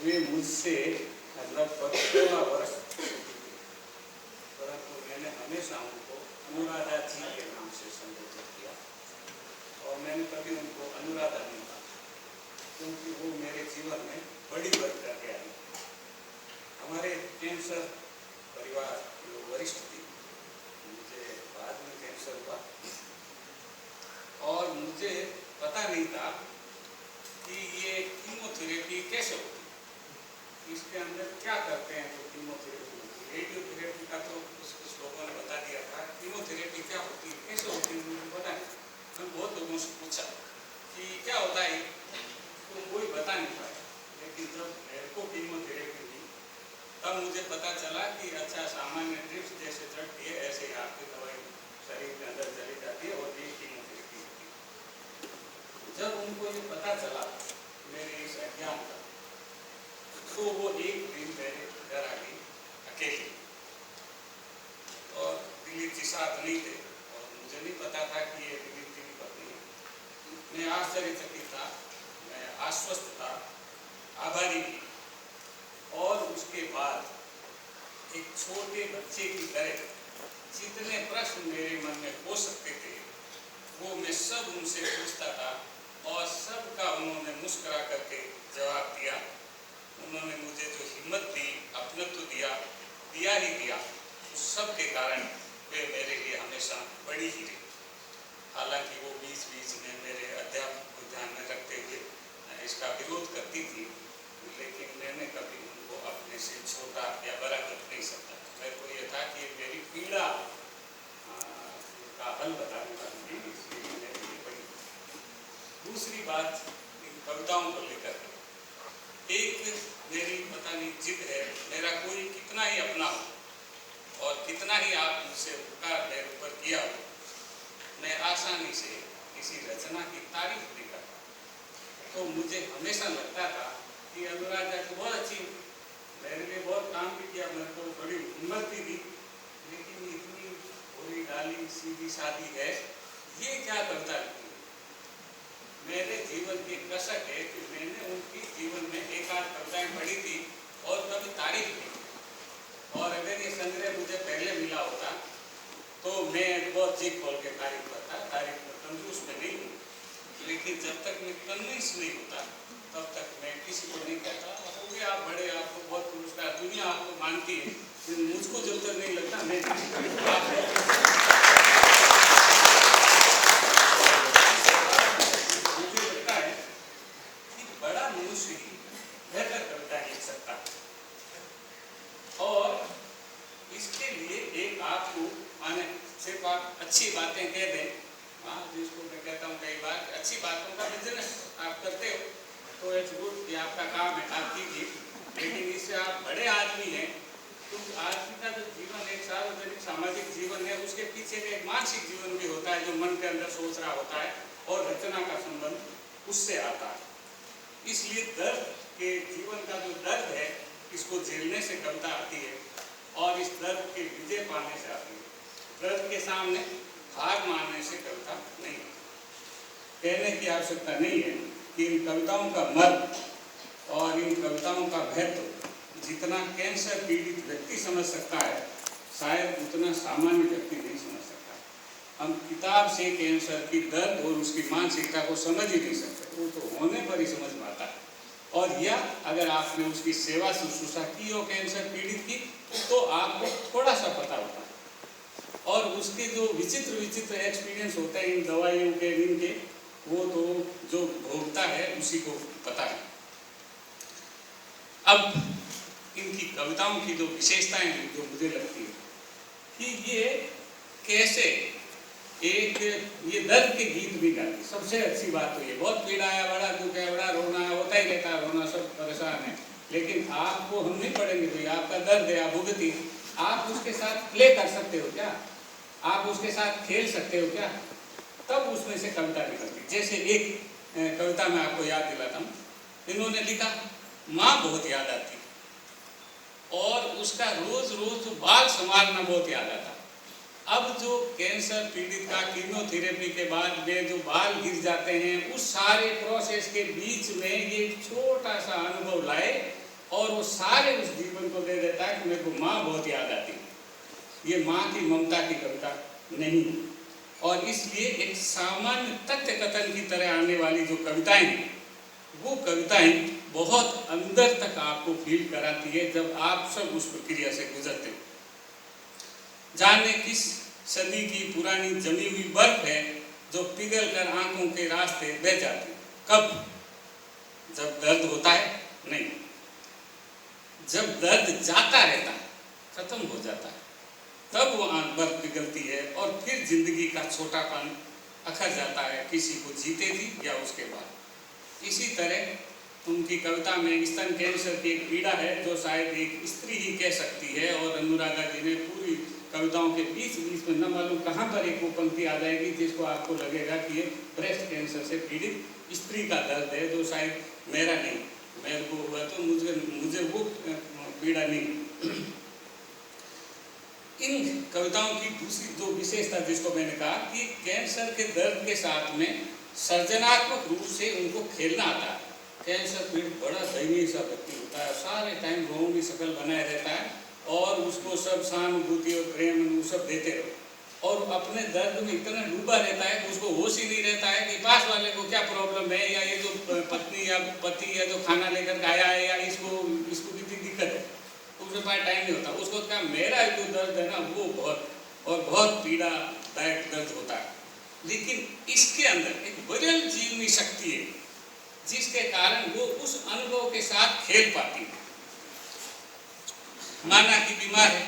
वे मुझसे लगभग 16 वर्ष, परंतु मैंने हमेशा उनको अनुराधा जी के नाम से संबोधित किया और मैंने कभी उनको अनुराधा नहीं कहा, क्योंकि वो मेरे जीवन में बड़ी वर्क करके आई। हमारे कैंसर परिवार जो वरिष्ठ थी, मुझे बाद में कैंसर हुआ और मुझे पता नहीं था कि ये कीमोथेरेपी कैसे होती है, इसके अंदर क्या करते हैं जो कीमोथेरेपी होती है। रेडियोथेरेपी का तो कुछ लोगों ने बता दिया था, कीमोथेरेपी क्या होती है, कैसे होती है, मुझे पता नहीं। मैंने बहुत लोगों से पूछा कि क्या होता है, तो कोई बता नहीं पाया। लेकिन जब मेरे को कीमोथेरेपी हुई तब मुझे पता चला कि अच्छा, सामान्य ड्रिप्स जैसे चढ़ती है ऐसे ही आपकी दवाई शरीर के अंदर चली जाती है और ये कीमोथेरेपी होती है। जब उनको ये पता चला मेरे इस अज्ञान का, तो वो एक दिन मेरे घर आ गई अकेली, और दिलीप जी साथ नहीं थे और मुझे नहीं पता था कि ये दिलीप जी की पत्नी है। मैं आश्चर्यचकित था, मैं आश्वस्त था, आभारी थी। और उसके बाद एक छोटे बच्चे की तरह जितने प्रश्न मेरे मन में हो सकते थे वो मैं सब उनसे पूछता था और सबका उन्होंने मुस्कुरा करके जवाब दिया। उन्होंने मुझे जो हिम्मत दी, अपनत्व दिया, दिया ही दिया, उस सब के कारण वे मेरे लिए हमेशा बड़ी ही रही। हालांकि वो बीच बीच में मेरे अध्यात्म को ध्यान में रखते हुए इसका विरोध करती थी, लेकिन मैंने कभी उनको अपने से छोटा या बड़ा कर नहीं सकता। मेरे को ये था कि मेरी पीड़ा का हल बताने वाली थी, इसलिए मेरे लिए बड़ी। दूसरी बात इन कविताओं को लेकर, एक मेरी पता नहीं जिद है, मेरा कोई कितना ही अपना हो और कितना ही आप मुझसे उपकार मेरे ऊपर किया हो, मैं आसानी से किसी रचना की तारीफ नहीं करता। तो मुझे हमेशा लगता था कि अनुराधा तो बहुत अच्छी, मेरे लिए बहुत काम भी किया, मेरे को बड़ी हिम्मत भी दी, लेकिन इतनी भोली डाली सीधी सादी है, ये क्या कविता लिखी। मेरे जीवन की कसक है कि मैंने उनकी जीवन में एक आध कविताएं पढ़ी थी और कभी तारीफ की, और अगर ये संग्रह मुझे पहले मिला होता तो मैं बहुत जी खोल के तारीफ करता। तारीफ में कंजूस में नहीं हूँ, लेकिन जब तक मैं कन्विंस नहीं होता तब तक मैं किसी को नहीं कहता। क्योंकि आप बड़े, आपको बहुत पुरस्कार, दुनिया आपको मानती है, मुझको जब तक नहीं लगता मैं मुझे लगता है कि बड़ा मनुष्य ही बेहतर कविता लिख सकता है। और इसके लिए एक आपको माने सिर्फ आप अच्छी बातें कह दें, हाँ, जिसको मैं कहता हूँ कई बार, अच्छी बातों का बिजनेस आप करते हो तो इट्स गुड, ये आपका काम है, आप कीजिए। लेकिन इससे आप बड़े आदमी हैं, तो आदमी का जो जीवन एक सार्वजनिक सामाजिक जीवन है, उसके पीछे एक मानसिक जीवन भी होता है जो मन के अंदर सोच रहा होता है, और रचना का संबंध उससे आता है। इसलिए दर्द के जीवन का जो दर्द है, इसको झेलने से कविता आती है और इस दर्द के विजय पाने से आती है। दर्द के सामने हार मानने से कविता नहीं होती। कहने की आवश्यकता नहीं है कि इन कविताओं का मर्म और इन कविताओं का महत्व जितना कैंसर पीड़ित व्यक्ति समझ सकता है, शायद उतना सामान्य व्यक्ति नहीं समझ सकता। हम किताब से कैंसर की दर्द और उसकी मानसिकता को समझ ही नहीं सकते, वो तो होने पर ही समझ में आता है। और या अगर आपने उसकी सेवा शुश्रूषा की हो कैंसर पीड़ित की, तो आपको थोड़ा सा पता होता है। और उसके जो विचित्र विचित्र एक्सपीरियंस होते हैं इन दवाइयों के, इनके, वो तो जो भोगता है उसी को पता है। अब इनकी कविताओं की जो विशेषताएं हैं, जो मुझे लगती है कि ये कैसे एक ये दर्द के गीत भी गाती। सबसे अच्छी बात तो ये, बहुत पीड़ा है, बड़ा दुख है, बड़ा रोना है, होता ही रहता है, रोना, सब परेशान है, लेकिन आपको हम नहीं पढ़ेंगे भाई, आपका दर्द है, आप भुगती, आप उसके साथ प्ले कर सकते हो क्या, आप उसके साथ खेल सकते हो क्या, तब उसमें से कविता निकलती। जैसे एक कविता मैं आपको याद दिलाता हूँ, इन्होंने लिखा, माँ बहुत याद आती और उसका रोज रोज बाल संवारना बहुत याद आता। अब जो कैंसर पीड़ित का कीमोथेरेपी के बाद में जो बाल गिर जाते हैं, उस सारे प्रोसेस के बीच में ये छोटा सा अनुभव लाए और वो सारे उस जीवन को दे देता है कि मेरे को माँ बहुत याद आती है। ये माँ की ममता की कविता नहीं, और इसलिए एक सामान्य तथ्य कथन की तरह आने वाली जो कविताएं हैं, वो कविताएं बहुत अंदर तक आपको फील कराती है जब आप सब उस प्रक्रिया से गुजरते हो। जाने किस सदी की पुरानी जमी हुई बर्फ है जो पिघल कर आंखों के रास्ते बह जाती है। कब? जब दर्द होता है? नहीं, जब दर्द जाता रहता है, खत्म हो जाता है, तब वो बर्फ पिघलती है और फिर जिंदगी का छोटापन अखर जाता है, किसी को जीते जी या उसके बाद। इसी तरह उनकी कविता में स्तन कैंसर की एक पीड़ा है जो शायद एक स्त्री ही कह सकती है, और अनुराधा जी ने पूरी कविताओं के बीच बीच में न मालूम कहाँ पर एक वो पंक्ति आ जाएगी जिसको आपको लगेगा कि ये ब्रेस्ट कैंसर से पीड़ित स्त्री का दर्द है, जो शायद मेरा नहीं, मेरे को हुआ तो मुझे वो पीड़ा नहीं। इन कविताओं की दूसरी जो विशेषता जिसको मैंने कहा कि कैंसर के दर्द के साथ में सर्जनात्मक रूप से उनको खेलना आता है। कैंसर पीड़ित बड़ा दयनीय सा व्यक्ति होता है, सारे टाइम रोग की शक्ल बनाए रहता है और उसको सब सहानुभूति और प्रेम वो सब देते रहो, और अपने दर्द में इतना डूबा रहता है कि उसको होश ही नहीं रहता है कि पास वाले को क्या प्रॉब्लम है, या ये जो पत्नी या पति या जो खाना लेकर आया है, या इसको कितनी दिक्कत है, उसके पास टाइम नहीं होता। उसको क्या मेरा जो दर्द है ना वो बहुत पीड़ादायक दर्द होता है, लेकिन इसके अंदर एक बदल जीवनी शक्ति है जिसके कारण वो उस अनुभव के साथ खेल पाती है। माना कि बीमार है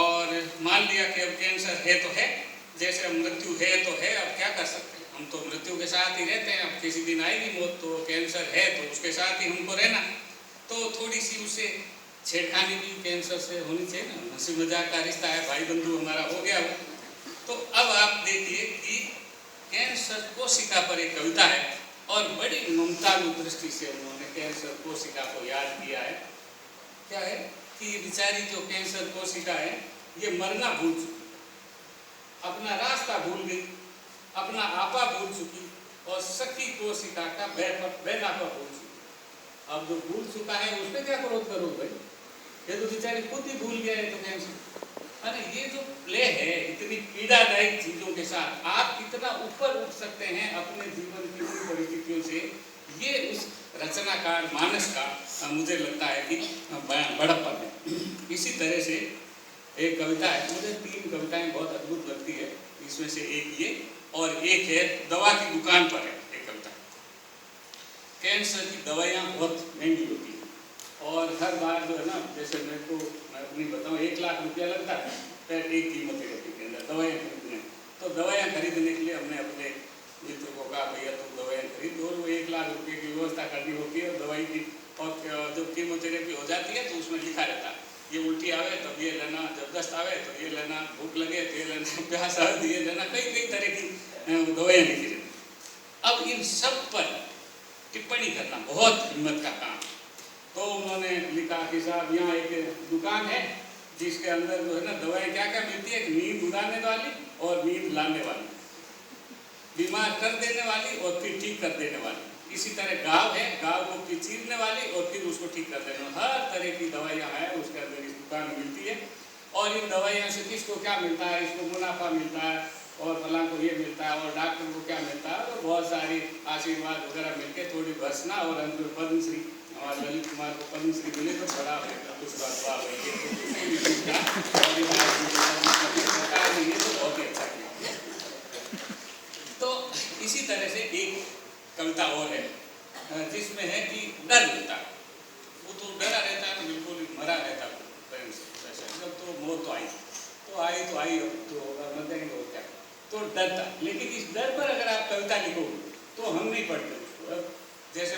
और मान लिया कि अब कैंसर है तो है, जैसे मृत्यु है तो है, अब क्या कर सकते हैं, हम तो मृत्यु के साथ ही रहते हैं, अब किसी दिन आएगी मौत, तो कैंसर है तो उसके साथ ही हमको रहना। तो थोड़ी सी उसे छेड़खानी भी कैंसर से होनी चाहिए ना, हंसी मजाक का रिश्ता है, भाई बंधु हमारा हो गया हो। तो अब आप देखिए कि कैंसर कोशिका पर एक कविता है और बड़ी ममतालु दृष्टि से उन्होंने कैंसर कोशिका को याद किया है। क्या है कि ये बेचारी जो कैंसर कोशिका है ये मरना भूल चुकी, अपना रास्ता भूल गई, अपना आपा भूल चुकी और सखी कोशिका का बैनापा भूल चुकी। अब जो भूल चुका है उस पर क्या क्रोध करो भाई, ये तो बेचारी खुद ही भूल गया है तो कैंसर। अरे ये जो प्ले है इतनी पीड़ादायक चीजों के साथ आप कितना ऊपर उठ सकते हैं अपने जीवन की परिस्थितियों से, ये उस रचनाकार मानस का मुझे लगता है कि बड़प्पन है। इसी तरह से एक कविता है, मुझे 3 कविताएं बहुत अद्भुत लगती है, इसमें से एक ये और एक है दवा की दुकान पर है एक कविता। कैंसर की दवाइयाँ बहुत महंगी होती है और हर बार जो है ना, जैसे मेरे को मैं अपनी बताऊँ 1 लाख रुपया लगता है फिर एक कीमोथेरेपी के अंदर दवाइयाँ खरीदने। तो दवाइयाँ खरीदने के लिए हमने अपने मित्र को कहा भैया तुम दवाइयाँ खरीद, और वो 1 लाख रुपये की व्यवस्था करनी होती है दवाई की। और जब कीमोथेरेपी हो जाती है तो उसमें लिखा रहता है ये उल्टी आवे तब ये लेना, जब दस्त आवे तो ये लेना, भूख लगे तो ये लेना, प्यास आवे तो ये लेना, कई तरह की दवाइयाँ लिखी रहती। अब इन सब पर टिप्पणी करना बहुत हिम्मत का काम। तो उन्होंने लिखा कि साहब यहाँ एक दुकान है जिसके अंदर जो है ना दवाएं क्या क्या मिलती है, नींद उड़ाने वाली और नींद लाने वाली, बीमार कर देने वाली और फिर ठीक कर देने वाली। इसी तरह गाँव है, गाँव को फिर चीरने वाली और फिर उसको ठीक कर देने वाली, हर तरह की दवाइयाँ हैं उसके अंदर इस दुकान में मिलती है। और इन दवाइयों से किसको क्या मिलता है, इसको मुनाफा मिलता है और फलां को ये मिलता है और डॉक्टर को क्या मिलता है, और बहुत सारी आशीर्वाद वगैरह मिलकर थोड़ी भर्सना और अंत में पद्मश्री, हमारे ललित कुमार को पद्मश्री मिले तो बड़ा कुछ बात हुआ ये तो बहुत ही अच्छा किया। तो इसी तरह से एक कविता और है जिसमें है कि डर मिलता है, वो तो डरा रहता है, बिल्कुल मरा रहता है प्रेम से, जब तो मौत तो आई तो मर जाएंगे और क्या, तो डरता। लेकिन इस डर पर अगर आप कविता लिखोगे तो हम नहीं पढ़ते उसको। जैसे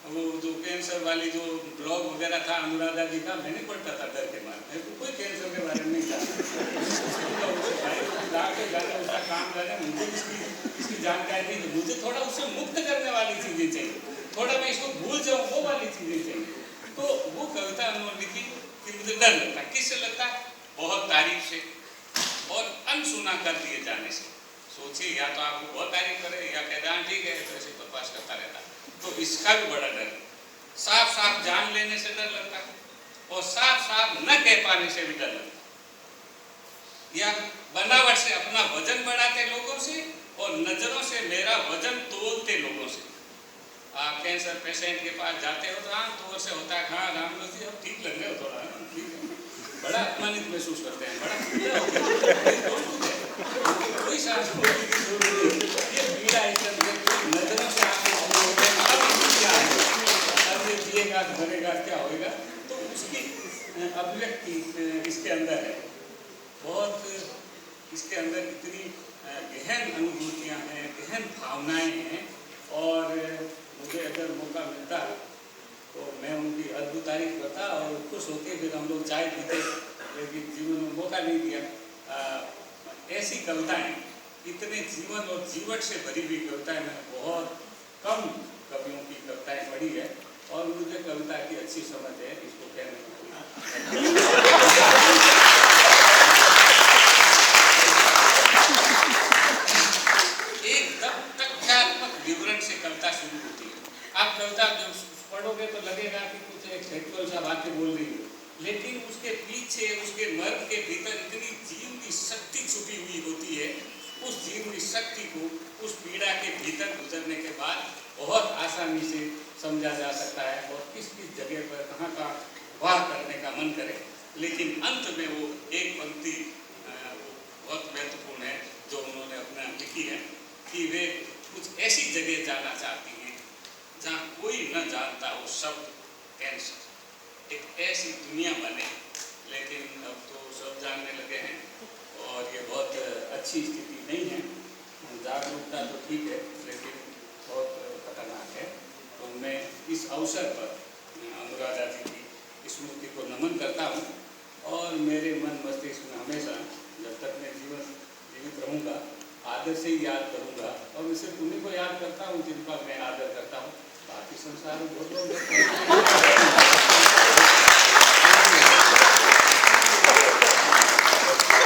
वो जो कैंसर वाली जो ब्लॉग वगैरह था अनुराधा जी का, मैं नहीं पढ़ता था डर के मारे, मेरे को कोई कैंसर के बारे में नहीं था, उसका काम करना, मुझे इसकी जानकारी नहीं, तो मुझे थोड़ा उससे मुक्त करने वाली चीज़ें चाहिए, थोड़ा मैं इसको भूल जाऊँ वो वाली चीज़ें चाहिए। तो वो कविता उन्होंने लिखी कि मुझे डर लगता है। किससे लगता है? बहुत तारीफ से और अनसुना कर दिए जाने से। सोचिए या तो आपको बहुत तारीफ करे या कहते हैं ठीक है, तो ऐसे बकवास करता रहता, तो इसका भी बड़ा डर। साफ साफ जान लेने से डर लगता है, और साफ साफ न कह पाने से भी डर लगता है, या बनावट से अपना वजन बढ़ाते लोगों से और नजरों से मेरा वजन तोलते लोगों से। आप कैंसर पेशेंट के पास जाते हो तो आमतौर से होता है, हाँ रामलोक जी अब ठीक लग रहे हो थोड़ा, ठीक है, बड़ा अपमानित महसूस करते हैं, बड़ा पीड़ा होता है, कोई सांस बोलने की जरूरत नहीं, ये पीड़ा एकदम नजरों से अब ये पिएगा भरेगा क्या होएगा, तो उसकी अभिव्यक्ति इसके अंदर है, बहुत इसके अंदर इतनी गहन अनुभूतियाँ हैं, गहन भावनाएं हैं, और मुझे अगर मौका मिलता तो मैं उनकी अद्भुत तारीफ करता और खुश होके फिर हम लोग चाय पीते, लेकिन जीवन में मौका नहीं दिया। ऐसी कविताएं, इतने जीवन और जीवट से भरी हुई कविताएं मैंने बहुत कम कवियों की कविताएं पढ़ी है, और मुझे कविता की अच्छी समझ है, इसको कहने में एकदम तथ्यात्मक विवरण से कविता शुरू होती है। आप कविता जब पढ़ोगे तो लगेगा कि कुछ एक फैक्चुअल सा बातें बोल रही है, लेकिन उसके पीछे, उसके मर्म के भीतर इतनी जीवन की शक्ति छुपी हुई होती है। उस जीवन की शक्ति को उस पीड़ा के भीतर गुजरने के बाद बहुत आसानी से समझा जा सकता है, और किस किस जगह पर कहाँ का वाह करने का मन करे। लेकिन अंत में वो एक पंक्ति बहुत महत्वपूर्ण है जो उन्होंने अपना लिखी है, कि वे कुछ ऐसी जगह जाना चाहती हैं जहाँ कोई न जानता हो शब्द कैंसर, एक ऐसी दुनिया बने। लेकिन अब तो सब जानने लगे हैं, और ये बहुत अच्छी स्थिति नहीं है। जागरूकता तो ठीक है, लेकिन बहुत खतरनाक है। तो मैं इस अवसर पर अनुराधा जी की स्मृति को नमन करता हूँ, और मेरे मन मस्तिष्क में हमेशा जब तक मैं जीवित रहूँगा आदर से ही याद करूँगा, और मैं सिर्फ उन्हीं को याद करता हूँ जिनका मैं आदर करता हूँ। बाकी संसार में बहुत लोग